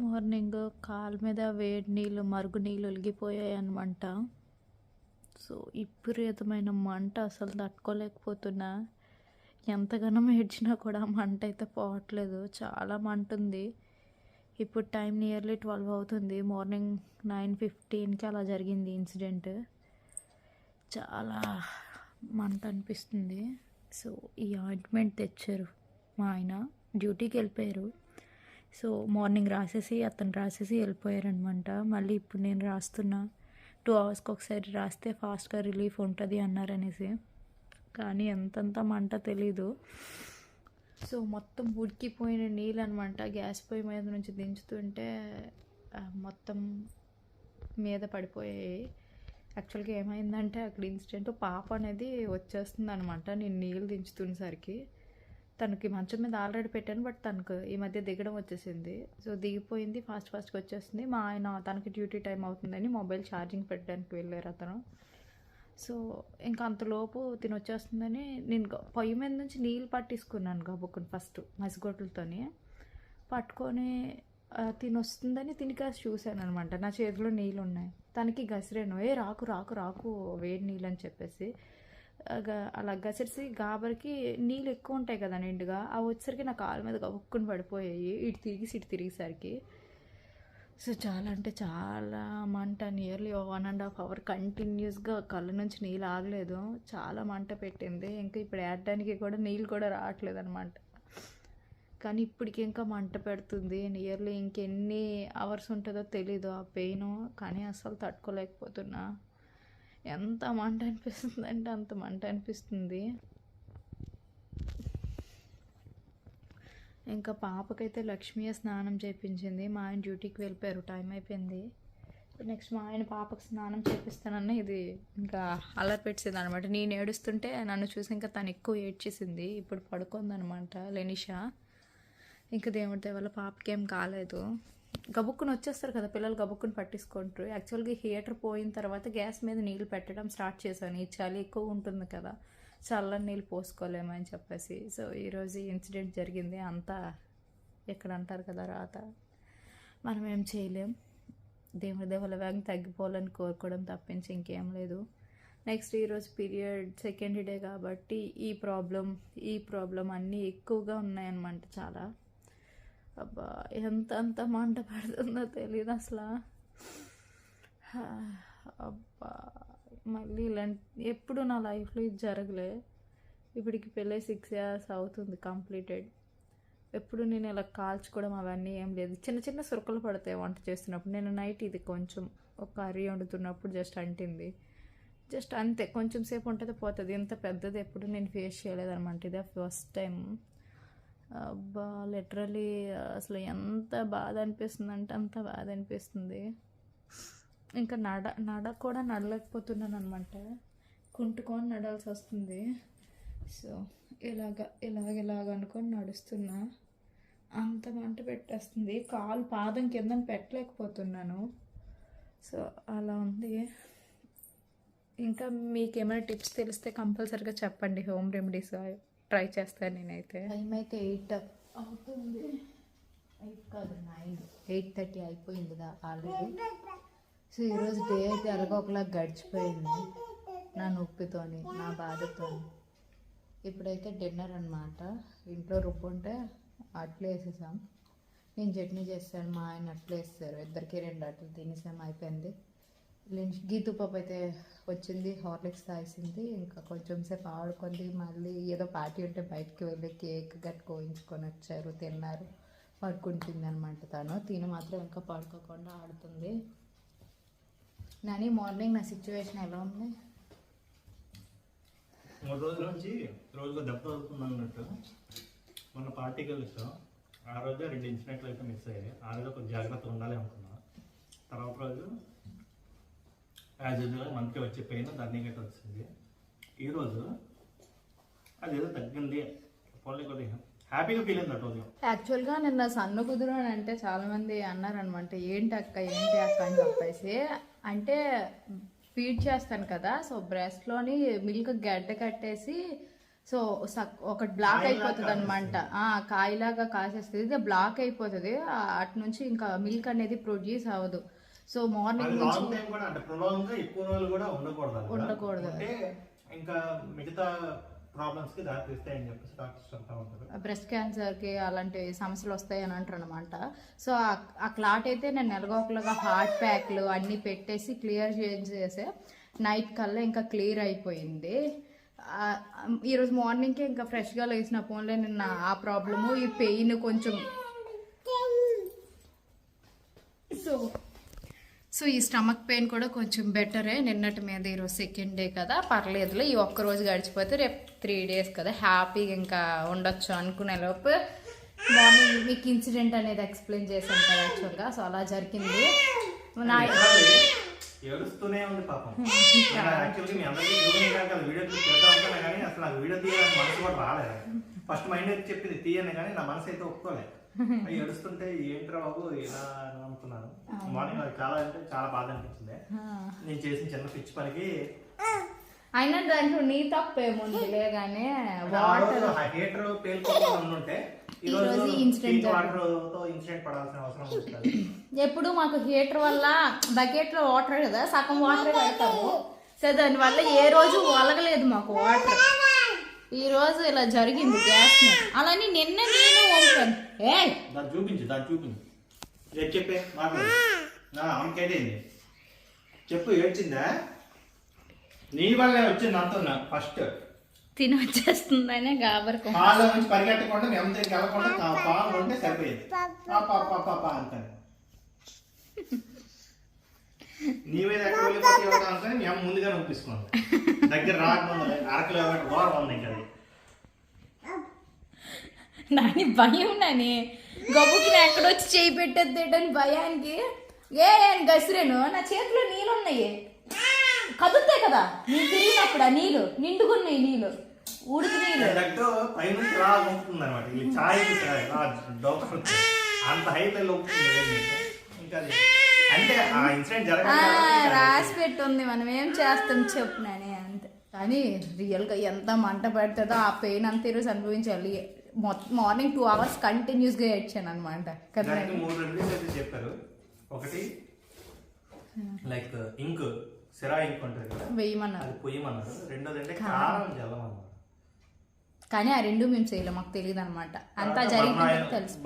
Morning కాలు మీద వేడి నీళ్ళు మరుగు నీళ్ళు ఒలిగిపోయాయి అనమాట. సో విపరీతమైన మంట, అసలు తట్టుకోలేకపోతున్నా. ఎంతగానో ఏడ్చినా కూడా మంట అయితే పోవట్లేదు, చాలా మంట ఉంది. ఇప్పుడు టైం నియర్లీ 12 అవుతుంది. మార్నింగ్ 9:15కి అలా జరిగింది ఇన్సిడెంట్. చాలా మంట అనిపిస్తుంది. సో ఈ ఆయింట్మెంట్ తెచ్చారు మా ఆయన, డ్యూటీకి వెళ్ళిపోయారు. సో మార్నింగ్ అతను రాసేసి వెళ్ళిపోయారనమాట. మళ్ళీ ఇప్పుడు నేను రాస్తున్నా. 2 అవర్స్కి ఒకసారి రాస్తే ఫాస్ట్గా రిలీఫ్ ఉంటుంది అన్నారనేసి. కానీ ఎంతంత మంట తెలీదు. సో మొత్తం ఉడికిపోయిన నీళ్ళు అనమాట. గ్యాస్ పొయ్యి మీద నుంచి దించుతుంటే మొత్తం మీద పడిపోయాయి. యాక్చువల్గా ఏమైందంటే అక్కడ ఇన్సిడెంట్, పాప అనేది వచ్చేస్తుంది అనమాట. నేను నీళ్ళు దించుతున్నసరికి తనకి మంచం మీద ఆల్రెడీ పెట్టాను, బట్ తనకు ఈ మధ్య దిగడం వచ్చేసింది. సో దిగిపోయింది, ఫాస్ట్గా వచ్చేస్తుంది. మా ఆయన తనకి డ్యూటీ టైం అవుతుందని మొబైల్ ఛార్జింగ్ పెట్టడానికి వెళ్ళారు అతను. సో ఇంకా అంతలోపు తిని వచ్చేస్తుందని నేను పొయ్యి మీద నుంచి నీళ్ళు పట్టించుకున్నాను గబుక్కుని. ఫస్ట్ మసిగొడ్లతోని పట్టుకొని తిని వస్తుందని తినికాసి చూశాను అనమాట. నా చేతిలో నీళ్ళు ఉన్నాయి, తనకి గసిరాను, రాకు రాకు రాకు వేడి నీళ్ళు అని చెప్పేసి. అలా గసిరిసి గాబరికి నీళ్ళు ఎక్కువ ఉంటాయి కదా నిండుగా, అవి వచ్చేసరికి నా కాలు మీద గబుక్కుని పడిపోయాయి. ఇటు తిరిగేసరికి. సో చాలా అంటే చాలా మంట. నియర్లీ 1.5 hour కంటిన్యూస్గా కళ్ళ నుంచి నీళ్ళు ఆగలేదు. చాలా మంట పెట్టింది. ఇంకా ఇప్పుడు ఏడడానికి కూడా నీళ్ళు కూడా రావట్లేదు అనమాట. కానీ ఇప్పటికి ఇంకా మంట పెడుతుంది. నియర్లీ ఇంకెన్ని అవర్స్ ఉంటుందో తెలీదు ఆ పెయిన్. కానీ అస్సలు తట్టుకోలేకపోతున్నా. ఎంత మంట అనిపిస్తుంది అంటే అంత మంట అనిపిస్తుంది. ఇంకా పాపకైతే లక్ష్మీయ స్నానం చేయించింది. మా ఆయన డ్యూటీకి వెళ్ళిపోయారు, టైం అయిపోయింది. నెక్స్ట్ మా ఆయన పాపకు స్నానం చేపిస్తానన్న ఇది ఇంకా అలర్ పెట్టేది అనమాట. నేను ఏడుస్తుంటే నన్ను చూసి ఇంకా తను ఎక్కువ ఏడ్చేసింది. ఇప్పుడు పడుకుందనమాట లెనిషా. ఇంకా దేవుడి వల్ల పాపకి ఏం కాలేదు. గబుక్కుని వచ్చేస్తారు కదా పిల్లలు, గబుక్కుని పట్టించుకుంటారు. యాక్చువల్గా హీటర్ పోయిన తర్వాత గ్యాస్ మీద నీళ్ళు పెట్టడం స్టార్ట్ చేశాను. ఈ చలి ఎక్కువ ఉంటుంది కదా, చల్లని నీళ్ళు పోసుకోలేమని చెప్పేసి. సో ఈరోజు ఇన్సిడెంట్ జరిగింది. అంతా ఎక్కడ అంటారు కదా రాత, మనం ఏం చేయలేం. దేవుడి వల్ల వేగం తగ్గిపోవాలని కోరుకోవడం తప్పించి ఇంకేం లేదు. నెక్స్ట్ ఈరోజు పీరియడ్ సెకండ్ డే కాబట్టి ఈ ప్రాబ్లం అన్నీ ఎక్కువగా ఉన్నాయన్నమాట. చాలా అబ్బా ఎంత మంట పడుతుందో తెలియదు అసలు. అబ్బా మళ్ళీ ఇలాంటి ఎప్పుడు నా లైఫ్లో ఇది జరగలే. ఇప్పటికి పెళ్ళి 6 years అవుతుంది కంప్లీటెడ్. ఎప్పుడు నేను ఇలా కాల్చుకోవడం అవన్నీ ఏం లేదు. చిన్న సురకలు పడతాయి వంట చేస్తున్నప్పుడు. నేను నైట్ ఇది కొంచెం ఒక కర్రీ వండుతున్నప్పుడు జస్ట్ అంటింది, జస్ట్ అంతే. కొంచెం సేపు ఉంటుంది, పోతుంది. ఇంత పెద్దది ఎప్పుడు నేను ఫేస్ చేయలేదన్నమాట. ఇదే ఫస్ట్ టైం. అబ్బా లిటరలీ అసలు ఎంత బాధ అనిపిస్తుంది అంటే అంత బాధ అనిపిస్తుంది. ఇంకా కూడా నడలేకపోతున్నాను అనమాట. కుంటుకొని నడాల్సి వస్తుంది. సో ఇలాగ అనుకొని నడుస్తున్నా. అంత మంట పెట్టేస్తుంది. పాదం కింద పెట్టలేకపోతున్నాను. సో అలా ఉంది. ఇంకా మీకు ఏమైనా టిప్స్ తెలిస్తే కంపల్సరీగా చెప్పండి. హోమ్ రెమెడీస్ ట్రై చేస్తాను నేనైతే. టైం అయితే 8 అవుతుంది. 8 కాదు 9, 8:30 అయిపోయింది ఆల్రెడీ. సో ఈరోజు డే అయితే అలాగ ఒకలా గడిచిపోయింది నా నొప్పితోని, నా బాధతోని. ఇప్పుడైతే డిన్నర్ అనమాట. ఇంట్లో రుబ్బుంటే అట్లు వేసేసాం. నేను చట్నీ చేస్తాను, మా ఆయన అట్లు వేస్తారు. ఇద్దరికి 2 అట్లు తినేసాం, అయిపోయింది. గీతు పాప అయితే వచ్చింది, హార్లిక్స్ తాగింది. ఇంకా కొంచెం సేపు ఆడుకుంది. మళ్ళీ ఏదో పార్టీ ఉంటే బయటకు వెళ్ళి కేక్ కోయించుకొని వచ్చారు, తిన్నారు, పడుకుంటుంది అనమాట. తిని మాత్రం ఇంకా పడుకోకుండా ఆడుతుంది. నాని మార్నింగ్ నా సిచ్యువేషన్ ఎలా ఉంది? 3 రోజుల నుంచి రోజుగా దెబ్బ తగులుతుంది అన్నట్టు. మొన్న పార్టీకి వెళ్తాం, ఆ రోజు 2 ఇన్సిడెంట్లు అయితే మిస్ అయ్యాయి. ఆ రోజు కొంచెం జాగ్రత్తగా ఉండాలి అనుకున్నా. తర్వాత రోజు యాజ్ యూజువల్ మనకి వచ్చే పెయిన్ దాన్ని గట్టి వచ్చింది. ఈరోజు అదేదో తగ్గింది, కొద్దిగా హ్యాపీగా ఫీల్ అయింది. రోజు యాక్చువల్గా నిన్న సన్ను కుదురు అని అంటే చాలామంది అన్నారనమాట, ఏంటి అక్క అని చెప్పేసి. అంటే ఫీడ్ చేస్తాను కదా, సో బ్రెస్ట్లోని మిల్క్ గడ్డ కట్టేసి సో ఒకటి బ్లాక్ అయిపోతుంది అనమాట, కాయలాగా కాసేస్తుంది, ఇది బ్లాక్ అయిపోతుంది, అటు నుంచి ఇంకా మిల్క్ అనేది ప్రొడ్యూస్ అవ్వదు. సో మార్నింగ్ ఉండకూడదు, ఇంకా మిగతా ప్రాబ్లమ్స్ కి దారి తీస్తాయని చెప్పేసి డాక్టర్స్ చెప్తా ఉంటారు. బ్రెస్ట్ క్యాన్సర్ కి అలాంటి సమస్యలు వస్తాయి అని అంటారు అనమాట. సో ఆ క్లాట్ అయితే నేను నెలగొకలుగా హార్ట్ ప్యాక్లు అన్నీ పెట్టేసి క్లియర్ చేసే నైట్ కల్లా ఇంకా క్లియర్ అయిపోయింది. ఈరోజు మార్నింగ్కి ఇంకా ఫ్రెష్గా లేచిన ఫోన్లో నిన్న ఆ ప్రాబ్లము, ఈ పెయిన్ కొంచెం సో ఈ స్టమక్ పెయిన్ కూడా కొంచెం బెటరే. నిన్నటి మీద ఈరోజు సెకండ్ డే కదా, పర్లేదులే, ఈ ఒక్కరోజు గడిచిపోతే రేపు 3 days కదా హ్యాపీగా ఇంకా ఉండొచ్చు అనుకునే లోపు మార్నింగ్ మీకు ఇన్సిడెంట్ అనేది ఎక్స్ప్లెయిన్ చేశాను కదా యాక్చువల్గా. సో అలా జరిగింది. ఏడుస్తూనే ఉంది పాపం. యాక్చువల్లీ మీ అందరికీ వీడియో తీద్దాం కానీ అసలు నాకు వీడియో తీయాలని మనసు కూడా రాలేదు. ఫస్ట్ మైండ్ అయితే చెప్పింది తీయని కానీ నా మనసు అయితే ఒప్పుకోలేదు. ఏడుస్తుంటే ఏంట్రా బాబు ఇలా అనుకున్నాను. మార్నింగ్ నాకు చాలా అంటే చాలా బాధ అనిపించింది. నేను చేసిన చిన్న పిచ్చి పనికి అయినా దాంట్లో నీ తప్పేముందిలే కానీ హీటర్ పేలుకోకుండా ఉంటే ఈరోజు ఇన్సిడెంట్ పడాల్సిన అవసరం ఉంటుంది. ఎప్పుడు మాకు హీటర్ వల్ల బకెట్ లో వాటర్ కదా, సగం వాటర్ పెడతాము. సో దానివల్ల ఏ రోజు ఒలగలేదు మాకు వాటర్. ఈ రోజు ఇలా జరిగింది గ్యాస్ మీద. అలానే నిన్న నేను వంపాను. చూపించు చెప్పే చెప్పు. ఏడ్చిందా? నీ వల్ల వచ్చింది అంటున్నా. ఫస్ట్ తిని వచ్చేస్తుందనే గాబరకు హాల్లో నుంచి పరిగెట్టకుండా మేము దగ్గరికి వెళ్ళకుండా పాలు ఉంటే సరిపోయేది. అంటాను నీ మీద ఎక్కడ వెళ్ళిపోతే అనుకుని మేము ముందుగానే ఒప్పించుకున్నాం. దగ్గర రాకముందు 1/2 kilometer దూరం ఉంది. ఇంకా అది నాని భయం, నాని గబ్బుకి ఎక్కడొచ్చి చేయి పెట్టేద్దేటని భయానికి గసిరేను నా చేతిలో నీళ్ళు ఉన్నాయి, కదులుతాయి కదా నీకు తిరిగినప్పుడు. ఆ నీళ్ళు నిండుకున్నాయి, నీళ్ళు ఉడికి నీళ్ళు పైనుంచి రా ఉంటుంది అనమాట. అంత హైట్ ఇంకా అంటే ఆ ఇన్సిడెంట్ రాసి పెట్టుంది, మనం ఏం చేస్తాం చెప్పు నాని అంతే. కానీ రియల్గా ఎంత మంట పడుతుందో ఆ పెయిన్ అంత ఈరోజు అనుభవించాలి. మార్నింగ్ 2 hours కంటిన్యూస్గా ఏడ్చాను అనమాట. కదా 3 రెమెడీస్ చెప్పారు. ఒకటి లైక్ ఇంక్ సిరా ఇంక్ ఉంటుంది కదా, వేయమన్నారు, పొయ్యమన్నారు. రెండోది అంటే కారం జల్లమన్నారు. కానీ ఆ రెండు మేము చేయలేము, మాకు తెలియదు అనమాట. అంతా జరిగింది తెలుసు.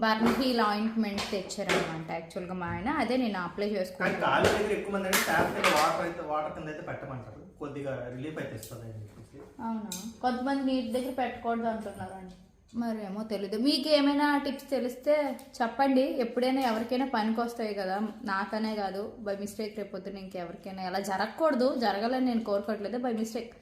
బర్న్ హీల్ ఆయింట్మెంట్ తెచ్చారనమాట యాక్చువల్గా మా ఆయన. అదే నేను అప్లై చేసుకున్నాను. అవునా, కొంతమంది నీటి దగ్గర పెట్టకూడదు అంటున్నారండి. మరి ఏమో తెలీదు. మీకు ఏమైనా టిప్స్ తెలిస్తే చెప్పండి. ఎప్పుడైనా ఎవరికైనా పనికి వస్తాయి కదా, నాకనే కాదు, బై మిస్టేక్ రేపొద్దున ఇంకెవరికైనా ఎలా జరగకూడదు, జరగాలని నేను కోరుకోవట్లేదు. బై మిస్టేక్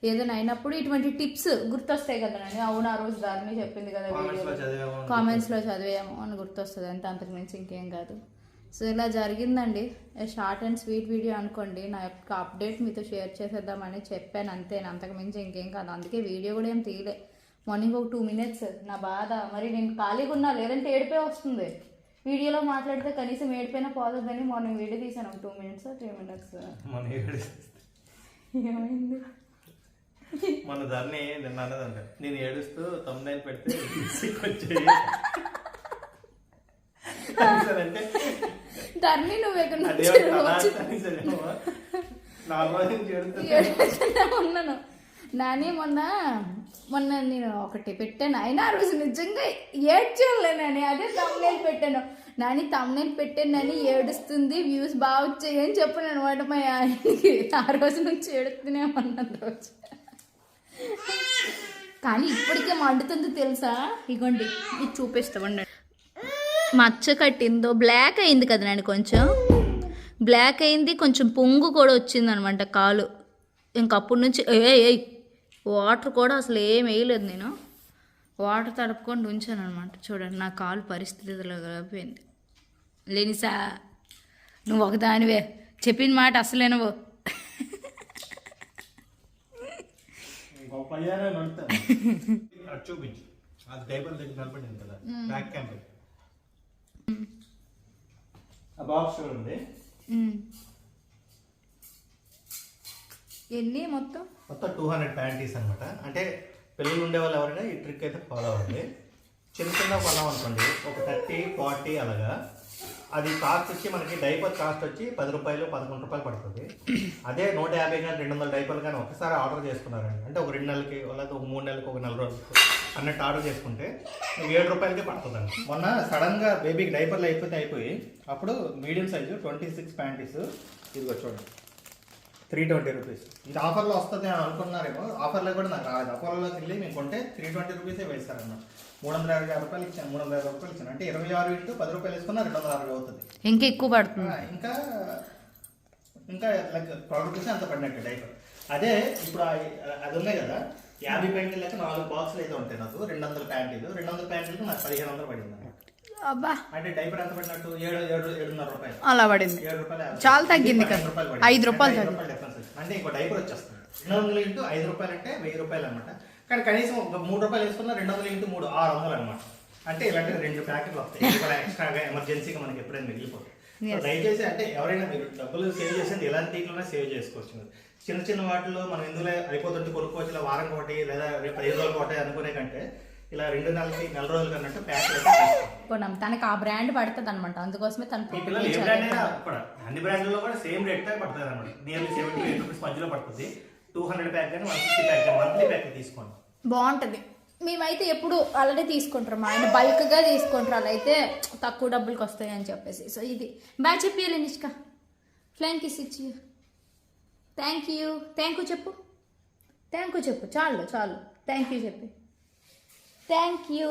ఏదైనా అయినప్పుడు ఇటువంటి టిప్స్ గుర్తొస్తాయి కదా అండి. అవును, ఆ రోజు దాని చెప్పింది కదా వీడియోలో, కామెంట్స్లో చదివాము అని గుర్తొస్తుంది అంతే, అంతకు మించి ఇంకేం కాదు. సో ఇలా జరిగిందండి. షార్ట్ అండ్ స్వీట్ వీడియో అనుకోండి. నా యొక్క అప్డేట్ మీతో షేర్ చేసేద్దామని చెప్పాను అంతే, అంతకు మించి ఇంకేం కాదు. అందుకే వీడియో కూడా ఏం తీయలే. మార్నింగ్ ఒక 2 minutes నా బాధ. మరి నేను ఖాళీగా ఉన్నా, లేదంటే ఏడిపే వస్తుంది. వీడియోలో మాట్లాడితే కనీసం ఏడిపోయినా పోతుందని మార్నింగ్ వీడియో తీసాను. ఒక 2 minutes 3 minutes. ఏమైంది? మన ధర్ని నిన్న అన్నదంట, నేను ఏడుస్తూ తమ్ముళ్ళు పెడితే ధర్ని నువ్వు ఎక్కడ ఉన్నాను నాని. మొన్న నేను ఒకటి పెట్టాను, అయినా ఆ రోజు నిజంగా ఏడ్చలేనని. అదే తమ్ముళ్ళు పెట్టాను, నాని తమ్ముళ్ళు పెట్టాను నాని ఏడుస్తుంది, వ్యూస్ బాగా వచ్చాయి అని చెప్పాను అనమాట మా ఆయనకి. ఆ రోజు నుంచి ఏడుస్తూనే ఉన్నాను రోజు. కానీ ఇప్పటికే మండుతుంది తెలుసా. ఇగోండి ఇది చూపిస్తామండి. మచ్చ కట్టిందో బ్లాక్ అయింది కదా నాని, కొంచెం బ్లాక్ అయింది, కొంచెం పొంగు కూడా వచ్చింది అనమాట కాలు. ఇంకప్పటి నుంచి వాటర్ కూడా అసలు ఏం వేయలేదు. నేను వాటర్ తడుపుకొని ఉంచాను అనమాట. చూడండి నా కాలు పరిస్థితిలో కలిపోయింది. లేనిసా నువ్వు ఒకదానివే చెప్పిన మాట అసలే నువ్వు. చూపించు అది టేబుల్ దగ్గర కనపడింది కదా, బ్యాక్ క్యాంప్ ఆ బాక్స్ చూడండి. ఎన్ని మొత్తం 200 ప్యాంటీస్ అనమాట. అంటే పిల్లలు ఉండే వాళ్ళు ఎవరైనా ఈ ట్రిక్ అయితే ఫాలో అవ్వండి. చిన్న చిన్న కొన్నాం అనుకోండి, ఒక 30, 40 అలాగా. అది కాస్ట్ వచ్చి మనకి డైపర్ కాస్ట్ వచ్చి 10 రూపాయలు, 11 రూపాయలు పడుతుంది. అదే 150 కానీ 200 డైపర్లు కానీ ఒకసారి ఆర్డర్ చేసుకున్నారండి, అంటే ఒక 2 నెలలకి లేదా ఒక 3 నెలలకి, ఒక 4 రోజులకి అన్నట్టు ఆర్డర్ చేసుకుంటే 7 రూపాయలకే పడుతుందండి. మొన్న సడన్గా బేబీకి డైపర్లు అయిపోయి అప్పుడు మీడియం సైజు 26 ప్యాంటీస్ ఇదిగో చూడండి 320 రూపీస్. ఇది ఆఫర్లో వస్తుంది అని అనుకున్నారేమో, ఆఫర్లో కూడా నాకు రాలేదు. ఆఫర్లోకి వెళ్ళి మేము కొంటే 320 రూపీసే వేస్తారన్నమాట. 350 రూపాయలు ఇచ్చాను, 350 రూపాయలు ఇచ్చాను, అంటే 26 ఇంటూ 10 రూపాయలు వేసుకున్నా 260 అవుతుంది. ఇంకా ఎక్కువ పడుతుంది. ఇంకా లైక్ 12 రూపీస్ అంత పడినట్టు డైపర్. అదే ఇప్పుడు అది ఉన్నాయి కదా 50 ప్యాంటీలు లెక్క 4 బాక్సులు అయితే ఉంటాయి నాకు. 200 ప్యాంటీలు, 200 ప్యాంటీలకు నాకు 1500 పడింది అన్నమాట. అబ్బా, అంటే డైపర్ ఎంత పడినట్టు 7.5 రూపాయలు అలా పడింది. 7 రూపాయలు చాలా తగ్గింది కదా, 5 రూపాయలు డిఫరెన్స్. అంటే ఇంకో డైపర్ వచ్చేస్తుంది. 200 ఇంటూ 5 రూపాయలు అంటే 1000 రూపాయలు అనమాట. కానీ కనీసం ఒక 3 రూపాయలు వేసుకున్నా 200 ఇంటూ 3 600 అనమాట. అంటే ఇలాంటి 2 ప్యాకెట్లు వస్తాయి. ఎక్స్ట్రాగా ఎమర్జెన్సీగా మనకి ఎప్పుడైనా మిగిలిపోతుంది. దయచేసి అంటే ఎవరైనా మీరు డబ్బులు సేవ్ చేసేది ఎలాంటి దీంట్లోనే సేవ్ చేసుకోవచ్చు. చిన్న చిన్న వాటిలో మనం ఎందులో అయిపోతుంటే కొనుక్కోవచ్చు, ఇలా వారం ఒకటి లేదా రేపు 5 రోజులు ఒకటి అనుకునే కంటే ఇలా 2 నెలలకి 4 రోజులకి అన్నట్టు ప్యాకెట్ కొన్నాం. తనకి ఆ బ్రాండ్ పడుతుంది అనమాట, అందుకోసమే తను ఈ పిల్లలు ఏ బ్రాండ్ అయినా కూడా అన్ని బ్రాండ్లలో కూడా సేమ్ రేట్ పడుతుంది అనమాట. నియర్లీ 78 రూపీస్ మధ్యలో పడుతుంది. 200 ప్యాక్ కానీ 150 ప్యాక్ కానీ మంత్లీ ప్యాక్ తీసుకోండి, బాగుంటుంది. మేమైతే ఎప్పుడు అలానే తీసుకుంటారు, మా ఆయన బల్క్గా తీసుకుంటారు, అలా అయితే తక్కువ డబ్బులకి వస్తాయి అని చెప్పేసి. సో ఇది బాగా చెప్పేయాలి నిష్క, ఫ్లైంగ్ కిస్ ఇచ్చి థ్యాంక్ యూ చెప్పు, చాలు థ్యాంక్ యూ చెప్పి థ్యాంక్ యూ.